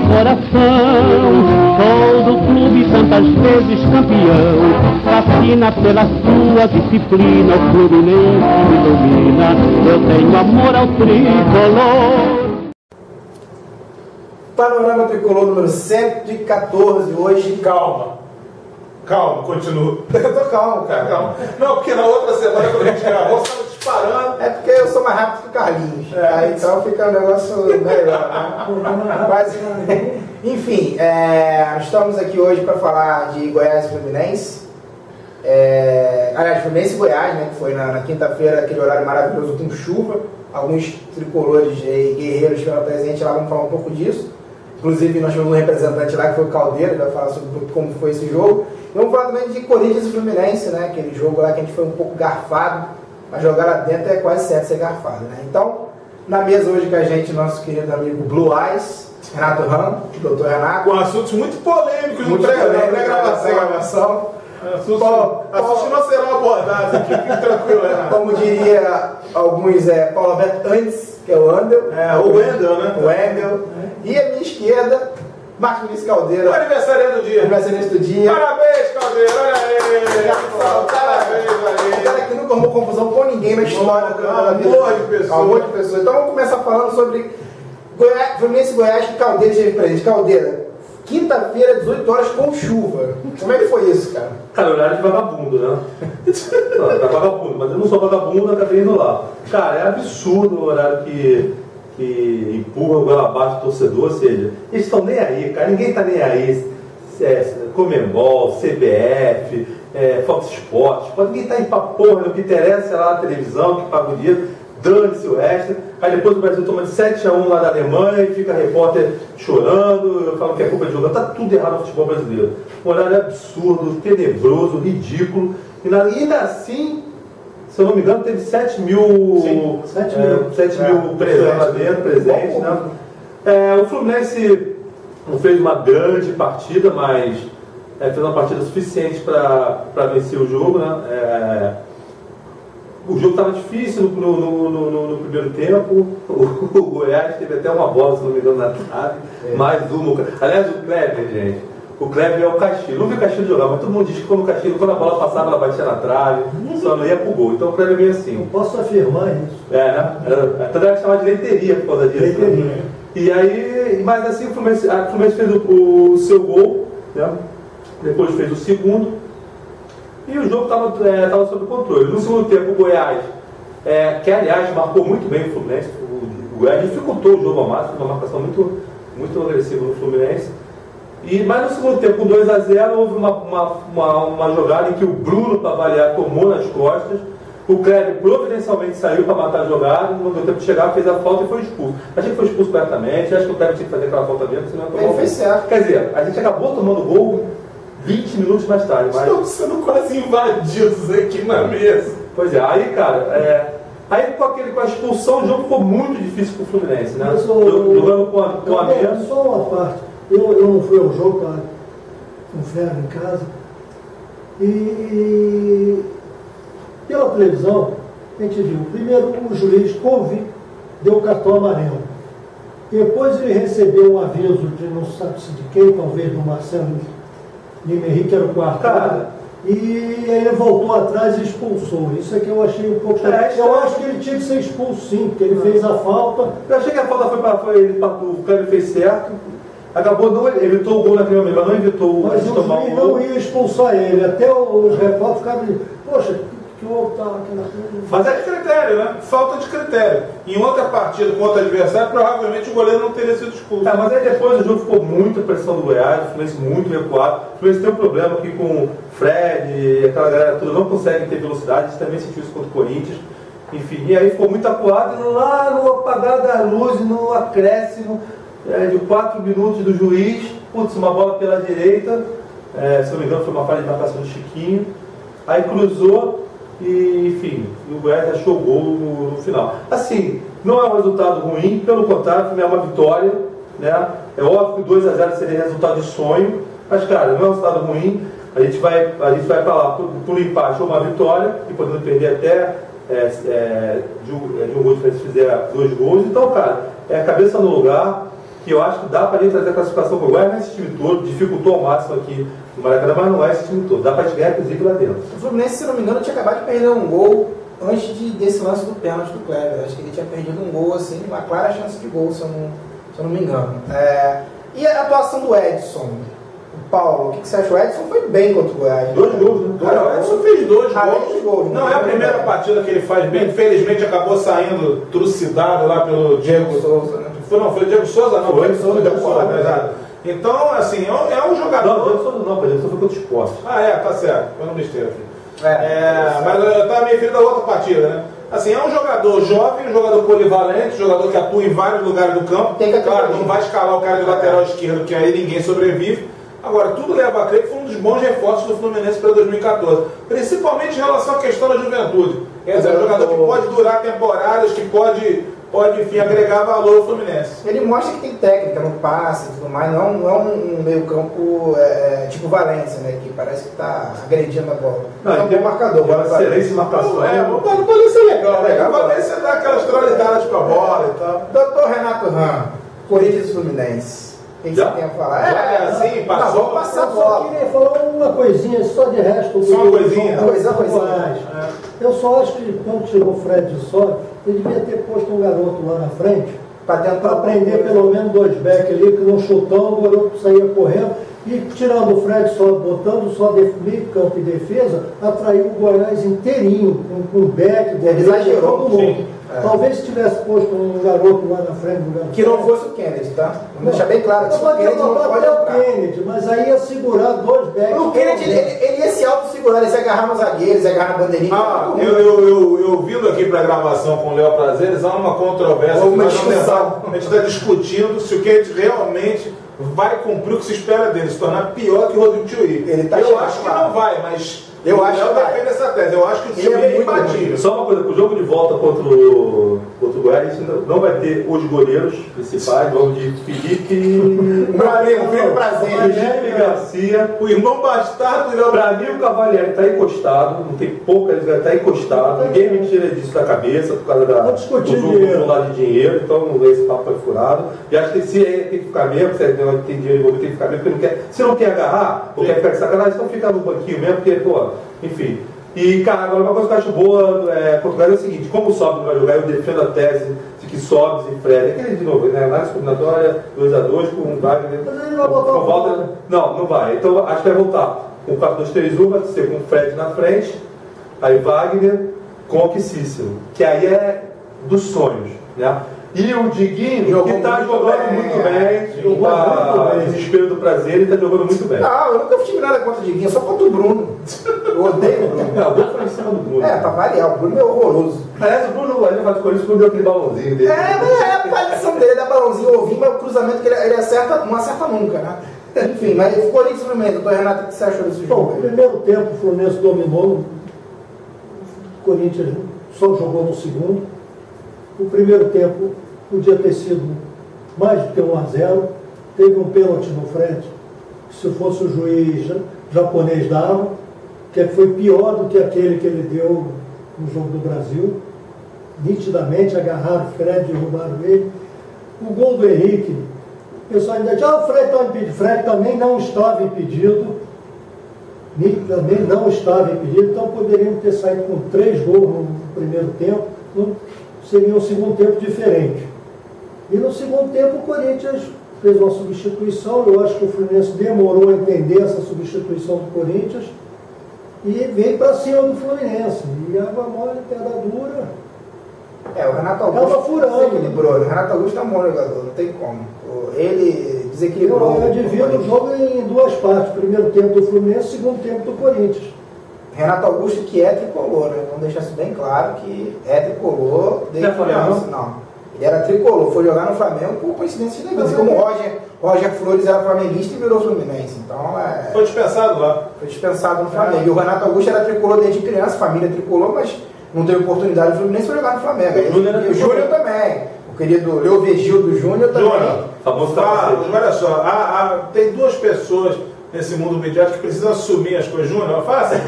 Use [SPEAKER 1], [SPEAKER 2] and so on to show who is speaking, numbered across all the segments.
[SPEAKER 1] coração. Sou do clube tantas vezes campeão, fascina pela sua disciplina, o Fluminense me domina, eu tenho amor ao tricolor.
[SPEAKER 2] Panorama Tricolor número 114 hoje.
[SPEAKER 3] Calma, continua.
[SPEAKER 2] Eu tô calmo, cara.
[SPEAKER 3] Calma. Não, porque na outra semana quando a gente gravou, você estava disparando.
[SPEAKER 2] É porque eu sou mais rápido que o Carlinhos. Aí então fica um negócio melhor, né? Mas, enfim, estamos aqui hoje para falar de Goiás e Fluminense. Aliás, Fluminense e Goiás, né? Que foi na quinta-feira, aquele horário maravilhoso com chuva. Alguns tricolores e guerreiros estiveram presentes lá, vamos falar um pouco disso. Inclusive, nós tivemos um representante lá que foi o Caldeira, ele vai falar sobre como foi esse jogo. E vamos falar também de Corinthians e Fluminense, né? Aquele jogo lá que a gente foi um pouco garfado, mas jogar lá dentro é quase certo ser garfado, né? Então, na mesa hoje com a gente, nosso querido amigo Blue Eyes, Renato Ram, doutor Renato.
[SPEAKER 3] Com assuntos muito polêmicos
[SPEAKER 2] Muito
[SPEAKER 3] na pré-gravação. Assuntos não serão abordados aqui, fique tranquilo, Renato.
[SPEAKER 2] Como diria alguns, Paulo Alberto antes, que é o Wendel.
[SPEAKER 3] O Wendel, né?
[SPEAKER 2] O Wendel. E a minha esquerda, Marcos Vinícius Caldeira.
[SPEAKER 3] O aniversário do dia.
[SPEAKER 2] Aniversário do dia.
[SPEAKER 3] Parabéns, Caldeira, olha aí. Parabéns,
[SPEAKER 2] O cara que nunca arrumou confusão com ninguém na história da vida.
[SPEAKER 3] Um monte de pessoas.
[SPEAKER 2] Um monte de pessoas. Então vamos começar falando sobre Fluminense e Goiás, que Caldeira esteve presente. Caldeira, quinta-feira, 18 horas com chuva. Como é que foi isso, cara?
[SPEAKER 4] Cara, horário de vagabundo, né? Não, tá vagabundo, mas eu não sou vagabundo, acabei indo lá. Cara, é absurdo o horário que empurra o goela abaixo do torcedor, ou seja, eles estão nem aí, cara, ninguém tá nem aí. Comembol, CBF, Fox Sports, ninguém tá aí pra porra, o que interessa é lá a televisão, que paga o dinheiro, dane-se o resto. Aí depois o Brasil toma de 7-1 lá da Alemanha e fica repórter chorando, falando que é culpa de jogador. Tá tudo errado no futebol brasileiro. Um horário absurdo, tenebroso, ridículo. E ainda assim, se eu não me engano, teve 7 mil presentes lá dentro, presentes. Né? O Fluminense não fez uma grande partida, mas fez uma partida suficiente para vencer o jogo. Né? O jogo estava difícil no primeiro tempo. O Goiás teve até uma bola, se não me engano, na trave. Mais uma. Aliás, o Kleber, gente. O Kleber é o Castilho. Não vi o Castilho jogar, mas todo mundo diz que quando o Castilho, quando a bola passava, ela batia na trave, só não ia pro gol. Então o Kleber é meio assim.
[SPEAKER 5] Eu posso afirmar isso.
[SPEAKER 4] Né? Até deve chamar de leiteria por causa disso.
[SPEAKER 5] Leiteria.
[SPEAKER 4] Né? E aí, mas assim, o Fluminense fez o seu gol, né? Depois fez o segundo. E o jogo estava sob controle. No segundo tempo, o Goiás, que aliás marcou muito bem o Fluminense, o Goiás dificultou o jogo ao máximo, uma marcação muito agressiva no Fluminense. Mas no segundo tempo, com 2-0, houve uma jogada em que o Bruno, para variar, tomou nas costas. O Kleber providencialmente saiu para matar a jogada, não deu tempo de chegar, fez a falta e foi expulso. Achei que foi expulso corretamente, acho que o Kleber tinha que fazer aquela falta mesmo, senão tomou.
[SPEAKER 2] Ele fez certo.
[SPEAKER 4] Quer dizer, a gente acabou tomando gol 20 minutos mais tarde. Mas...
[SPEAKER 3] Estamos sendo quase invadidos aqui na mesa.
[SPEAKER 4] Pois é, aí, cara, aí com a expulsão, o jogo ficou muito difícil pro Fluminense, né? Jogando com a menos.
[SPEAKER 5] Só uma parte. Eu não fui ao jogo, tá? Com ferro em casa. E pela televisão, a gente viu. Primeiro, o juiz convicto deu o cartão amarelo. Depois ele recebeu um aviso de não sabe se de quem, talvez do Marcelo Lima Henrique, que era o quarto.
[SPEAKER 4] Cara,
[SPEAKER 5] e ele voltou atrás e expulsou. Isso é que eu achei um pouco... eu acho que ele tinha que ser expulso sim, porque ele fez a falta.
[SPEAKER 4] Eu achei que a falta foi o Kleber fez certo. Acabou, não evitou o gol naquele momento, mas não evitou
[SPEAKER 5] mas
[SPEAKER 4] de
[SPEAKER 5] o
[SPEAKER 4] tomar
[SPEAKER 5] juiz
[SPEAKER 4] o gol.
[SPEAKER 5] não ia expulsar ele. Até os repórteres ficaram dizendo, poxa, que houve tal, aquela coisa.
[SPEAKER 3] Mas é de critério, né? Falta de critério. Em outra partida com outro adversário, provavelmente o goleiro não teria sido expulso.
[SPEAKER 4] Mas aí depois o jogo ficou muito pressão do Goiás, o Fluminense muito recuado. O Fluminense tem um problema aqui com o Fred e aquela galera toda, não conseguem ter velocidade, a gente também sentiu isso contra o Corinthians. Enfim, e aí ficou muito acuado, e lá no apagar da luz, no acréscimo de 4 minutos do juiz, putz, uma bola pela direita, se não me engano foi uma falha de marcação do Chiquinho, aí cruzou e, enfim, o Goiás achou o gol no final. Assim, não é um resultado ruim, pelo contrário, é uma vitória, né? É óbvio que 2-0 seria resultado de sonho, mas, cara, não é um resultado ruim. A gente vai para lá por empate ou uma vitória, e podendo perder até de um gol diferente se fizer 2 gols. Então, cara, é a cabeça no lugar, que eu acho que dá para a gente trazer a classificação para o Goiás nesse time todo, dificultou ao máximo aqui no Maracanã, mas não é esse time todo. Dá para a gente ganhar, inclusive, lá dentro.
[SPEAKER 2] O Fluminense, se não me engano, tinha acabado de perder um gol antes desse lance do pênalti do Kleber. Acho que ele tinha perdido um gol, assim, uma clara chance de gol, se eu não me engano. E a atuação do Edson? O Paulo, o que você achou? O Edson foi bem contra o Goiás.
[SPEAKER 3] 2 gols, né? Cara, o Edson fez 2 gols. Não é a primeira partida que ele faz bem. Infelizmente acabou saindo trucidado lá pelo Diego Souza. Foi o Diego Souza, não? Foi o Souza. Então, assim, é um jogador.
[SPEAKER 4] Não, o Diego Souza não, o Diego Souza foi contra o Sport.
[SPEAKER 3] Tá certo. Foi uma besteira aqui. Mas eu estava meio filho da outra partida, né? Assim, é um jogador jovem, um jogador polivalente, um jogador que atua em vários lugares do campo. Claro, não vai escalar o cara de lateral esquerdo, que aí ninguém sobrevive. Agora, tudo leva a crer que foi um dos bons reforços do Fluminense para 2014. Principalmente em relação à questão da juventude. Quer dizer, um jogador que pode durar temporadas, que pode, enfim, agregar valor ao Fluminense.
[SPEAKER 2] Ele mostra que tem técnica no passe e tudo mais, não é um meio campo tipo Valência, né, que parece que está agredindo a bola.
[SPEAKER 4] Não,
[SPEAKER 2] é um bom marcador.
[SPEAKER 4] Excelência de marcação.
[SPEAKER 3] O Valência é legal, né? O Valência dá aquelas trolitadas com a bola e tal.
[SPEAKER 2] Doutor Renato Ram, Corinthians e Fluminense. O que você tem a falar?
[SPEAKER 3] Sim, passou.
[SPEAKER 2] Vamos passar a
[SPEAKER 5] Eu
[SPEAKER 2] bola.
[SPEAKER 5] só queria falar uma coisinha, só de resto.
[SPEAKER 3] Só uma coisinha?
[SPEAKER 5] Eu só acho que quando chegou o Fred de Só, ele devia ter posto um garoto lá na frente, para tentar prender pelo menos 2 backs ali, que num chutão o garoto saía correndo, e tirando o Fred só, botando só meio campo e defesa, atraiu o Goiás inteirinho, com back,
[SPEAKER 2] ele exagerou,
[SPEAKER 5] todo mundo. Talvez se tivesse posto um garoto lá na frente do garoto.
[SPEAKER 2] Que não fosse o Kennedy, tá? Vamos deixar bem claro que o Kennedy não pode entrar.
[SPEAKER 5] Kennedy, mas aí ia segurar 2 backs.
[SPEAKER 2] O Kennedy, ele ia se auto-segurar, ele ia agarrar nos zagueiros, ia agarrar na bandeirinha.
[SPEAKER 3] Eu vindo aqui para a gravação com o Léo Prazeres, há uma controvérsia.
[SPEAKER 2] Uma discussão.
[SPEAKER 3] A gente está discutindo se o Kennedy realmente vai cumprir o que se espera dele, se tornar pior que o Rodrigo Tchuí. Eu acho que não vai, mas eu acho que defende essa tese. Eu acho que o Tchuí é imbatível.
[SPEAKER 4] Só uma coisa, o jogo de volta contra o Goiás não vai ter os goleiros principais, vamos de Felipe,
[SPEAKER 2] Meu amigo, prazer.
[SPEAKER 4] Felipe Garcia,
[SPEAKER 3] o irmão bastardo do Léo.
[SPEAKER 4] Pra mim o Cavalieri está encostado, não tem pouca, ele está encostado, ninguém me tira disso da cabeça por causa do jogo do lado de dinheiro, então esse papo foi furado. E acho que se tem que ficar mesmo, se tem dinheiro envolvido, tem que ficar mesmo, porque não quer, se não quer agarrar, ou quer ficar de sacanagem, então fica no banquinho mesmo, porque, pô, enfim. E, cara, agora uma coisa que eu acho boa Portugal é o seguinte, como sobe não vai jogar, eu defendo a tese de que Sobs e Fred, aquele de novo, né? Análise combinatória, 2x2 com o Wagner.
[SPEAKER 5] Mas ele vai botar
[SPEAKER 4] volta. Não vai. Então acho que vai voltar. Com o 4-2-3-1 vai ser com o Fred na frente, aí Wagner, Conque e Cícero, que aí é dos sonhos, né? E o Diguinho, que está jogando muito bem, o desespero do prazer, ele está jogando muito bem.
[SPEAKER 2] Não, eu nunca tive nada contra o Diguinho, só contra o Bruno. Eu odeio o Bruno.
[SPEAKER 4] Não, o Bruno foi em cima do Bruno.
[SPEAKER 2] Pra variar, o Bruno é horroroso.
[SPEAKER 4] Aliás, o Bruno, ele faz com isso, o Bruno deu aquele balãozinho dele.
[SPEAKER 2] Mas a aparição dele, dá balãozinho ovinho, mas o cruzamento que ele acerta, não acerta nunca, né? Enfim, mas ficou ali Fluminense. Doutor Renato, o que você achou desse jogo?
[SPEAKER 5] Bom, no primeiro tempo o Fluminense dominou, o Corinthians só jogou no segundo. O primeiro tempo podia ter sido mais do que 1-0. Teve um pênalti no Fred, que se fosse o juiz japonês dava, que foi pior do que aquele que ele deu no jogo do Brasil. Nitidamente agarraram o Fred e derrubaram ele. O gol do Henrique, o pessoal ainda diz, o Fred estava impedido. Fred também não estava impedido. Também não estava impedido, então poderiam ter saído com 3 gols no primeiro tempo, seria um segundo tempo diferente. E no segundo tempo o Corinthians fez uma substituição, eu acho que o Fluminense demorou a entender essa substituição do Corinthians e veio para cima do Fluminense. E a mole, pedra dura.
[SPEAKER 2] O Renato Augusto desequilibrou. O Renato Augusto é um bom jogador, não tem como. Ele desequilibrou.
[SPEAKER 5] Eu divido o jogo em 2 partes. Primeiro tempo do Fluminense, segundo tempo do Corinthians.
[SPEAKER 2] Renato Augusto que é tricolor, né? Vamos deixar isso bem claro que é tricolor desde criança. Não. Ele era tricolor, foi jogar no Flamengo por coincidência de negócio. Como o Roger Flores era flamenguista e virou Fluminense. Então
[SPEAKER 3] foi dispensado lá.
[SPEAKER 2] Foi dispensado no Flamengo. E o Renato Augusto era tricolor desde criança, família tricolor, mas não teve oportunidade no Fluminense para jogar no Flamengo. E o Júnior também. O querido Leovegildo Júnior também.
[SPEAKER 3] Júnior, olha só, tem 2 pessoas. nesse mundo midiático que precisam assumir as coisas. Júnior, faça.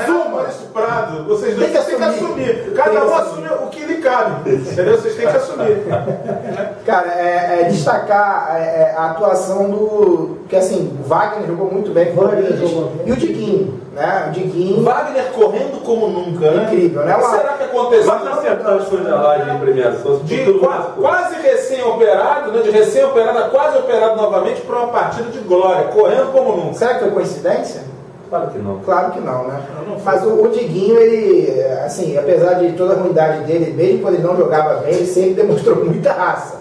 [SPEAKER 3] Júnior, Maurício Prado, vocês dois têm que assumir. Cada um assume o que lhe cabe. Entendeu? Vocês têm que assumir.
[SPEAKER 2] Cara, destacar a atuação do... Porque assim, o Wagner jogou muito bem com o Corinthians. E o Diguinho, né? O Diguinho...
[SPEAKER 3] Wagner correndo como nunca, né?
[SPEAKER 2] Incrível, né?
[SPEAKER 3] O que será que aconteceu?
[SPEAKER 4] Vai acertar as coisas lá de premiação.
[SPEAKER 3] Quase recém-operado, né? De recém-operado a quase operado novamente para uma partida de glória, correndo como nunca.
[SPEAKER 2] Será que foi coincidência?
[SPEAKER 4] Claro que não.
[SPEAKER 2] Claro que não, né? Mas o Diguinho, ele, assim, apesar de toda a ruindade dele, mesmo quando ele não jogava bem, ele sempre demonstrou muita raça.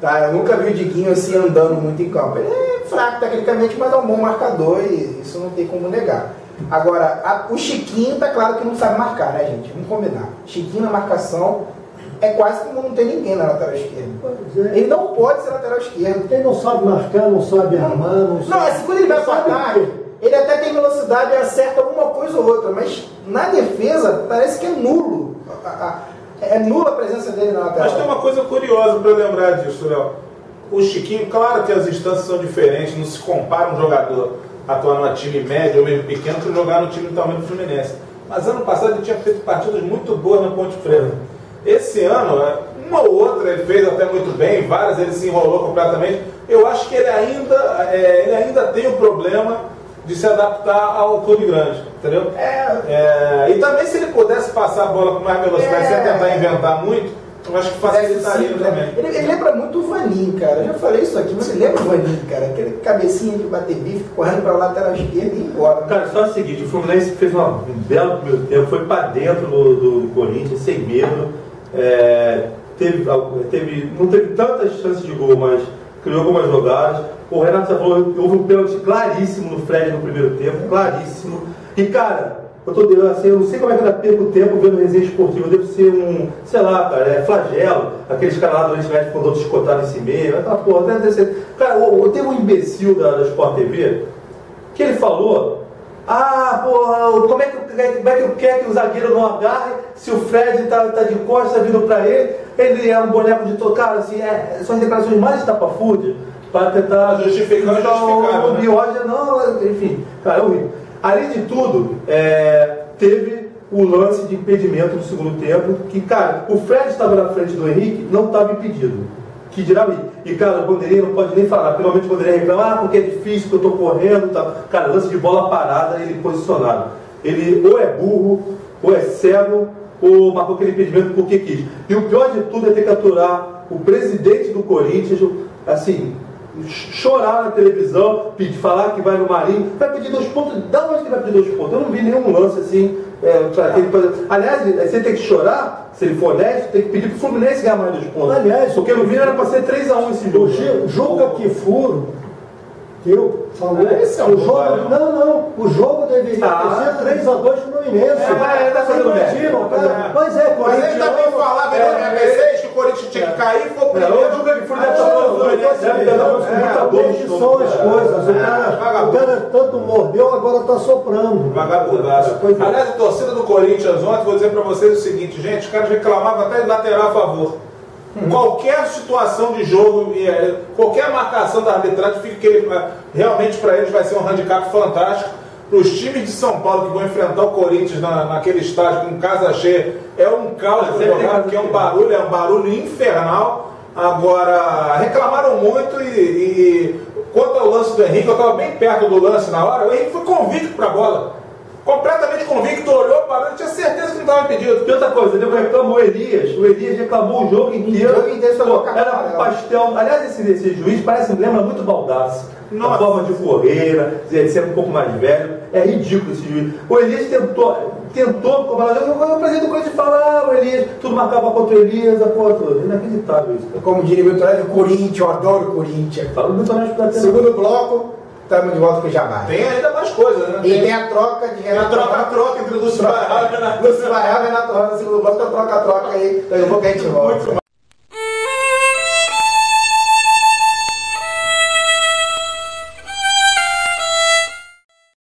[SPEAKER 2] Tá? Eu nunca vi o Diguinho assim andando muito em campo. Ele é fraco tecnicamente, mas é um bom marcador e isso não tem como negar. Agora, o Chiquinho tá claro que não sabe marcar, né, gente? Vamos combinar. Chiquinho na marcação é quase como não tem ninguém na lateral esquerda. Ele não pode ser lateral esquerdo.
[SPEAKER 5] Ele não sabe marcar, não sabe armar, não sabe...
[SPEAKER 2] Não, assim, quando ele vai para ataque, ele até tem velocidade e acerta uma coisa ou outra, mas na defesa parece que é nulo. É nula a presença dele na lateral.
[SPEAKER 3] Mas tem uma coisa curiosa para lembrar disso, Léo. O Chiquinho, claro que as instâncias são diferentes, não se compara um jogador atuar num time médio ou mesmo pequeno para jogar no time do tamanho do Fluminense. Mas ano passado ele tinha feito partidas muito boas na Ponte Preta. Esse ano, uma ou outra ele fez até muito bem, várias ele se enrolou completamente. Eu acho que ele ainda tem o problema de se adaptar ao clube grande, entendeu? E também se ele pudesse passar a bola com mais velocidade sem tentar inventar muito, eu acho que facilitaria também.
[SPEAKER 2] Ele lembra muito o Vaninho, cara. Eu já falei isso aqui, mas ele lembra o Vaninho, cara. Aquele cabecinha de bater bife, correndo para a lateral esquerda e ir embora. Né?
[SPEAKER 4] Cara, só o seguinte, o Fluminense fez um belo primeiro tempo, foi para dentro do Corinthians, sem medo. Não teve tantas chances de gol, mas criou algumas jogadas. O Renato já falou, houve um pênalti claríssimo no Fred no primeiro tempo, claríssimo. E cara, eu não sei como é que eu perco tempo vendo resenha esportiva, deve ser sei lá, cara, flagelo, aqueles caras lá do Oriente Médio quando outros escotaram esse meio, aquela porra, deve ser. Cara, teve um imbecil da Sport TV que ele falou: como é que eu quero que o zagueiro não agarre se o Fred tá de costas vindo pra ele é um boneco de tocar, assim, são as declarações mais estapafúrdias para tentar
[SPEAKER 3] justificar
[SPEAKER 4] o bióide, enfim, cara, é horrível. Além de tudo, teve o lance de impedimento no segundo tempo, que, cara, o Fred estava na frente do Henrique, não estava impedido. Que dirá e cara, o Bandeirinha não pode nem falar, finalmente o Bandeirinha reclama, porque é difícil, que eu estou correndo, tá. Cara, lance de bola parada, ele posicionado. Ele ou é burro, ou é cego, ou marcou aquele impedimento porque quis. E o pior de tudo é ter que aturar o presidente do Corinthians, assim, chorar na televisão, falar que vai no Marinho, vai pedir 2 pontos. Da onde que vai pedir 2 pontos? Eu não vi nenhum lance assim. Aliás, você tem que chorar, se ele for honesto, tem que pedir pro Fluminense ganhar mais 2 pontos.
[SPEAKER 5] Aliás,
[SPEAKER 4] porque no vídeo era para ser 3-1 esse jogo.
[SPEAKER 5] Julga que furo, que eu falei, o jogo deveria ser 3-2 pro Fluminense.
[SPEAKER 4] Tá fazendo merda.
[SPEAKER 5] Pois é,
[SPEAKER 3] mas ele também falava em 96 que o Corinthians tinha que cair e foi o primeiro.
[SPEAKER 4] Eu julgo que Fluminense
[SPEAKER 5] são as coisas. O cara tanto mordeu, agora está soprando.
[SPEAKER 3] Vagabundaço. Aliás, a torcida do Corinthians ontem, vou dizer para vocês o seguinte, gente, os caras reclamavam até de lateral a favor. Qualquer situação de jogo, qualquer marcação da arbitragem, fica que realmente para eles vai ser um handicap fantástico. Para os times de São Paulo que vão enfrentar o Corinthians naquele estádio com casa cheia, é um caos para jogar, porque é um barulho infernal. Agora, reclamaram muito e quanto ao lance do Henrique, eu estava bem perto do lance na hora, o Henrique foi convicto para a bola. Completamente convicto, olhou, parou, tinha certeza que não estava impedido.
[SPEAKER 4] E outra coisa, ele reclamou o Elias reclamou o jogo inteiro. Era um pastel. Aliás, esse juiz lembra muito Baldassi. A forma de correr, de ser um pouco mais velho. É ridículo esse juiz. O Elias tentou, o presidente do Corinthians fala, o Elias, tudo marcava contra o Elias, a porra toda. Inacreditável isso.
[SPEAKER 2] Como diria o Milton, Corinthians, eu adoro o Corinthians.
[SPEAKER 4] Fala do Milton.
[SPEAKER 2] Segundo bloco, estamos de volta com o Jabá.
[SPEAKER 3] Tem ainda mais coisas, né?
[SPEAKER 2] E tem a troca de Renato.
[SPEAKER 3] A troca entre Lúcio Barral e Renato.
[SPEAKER 2] Lúcio Barral e Renato Rosa no segundo bloco, então troca aí. Daqui a pouco a gente volta.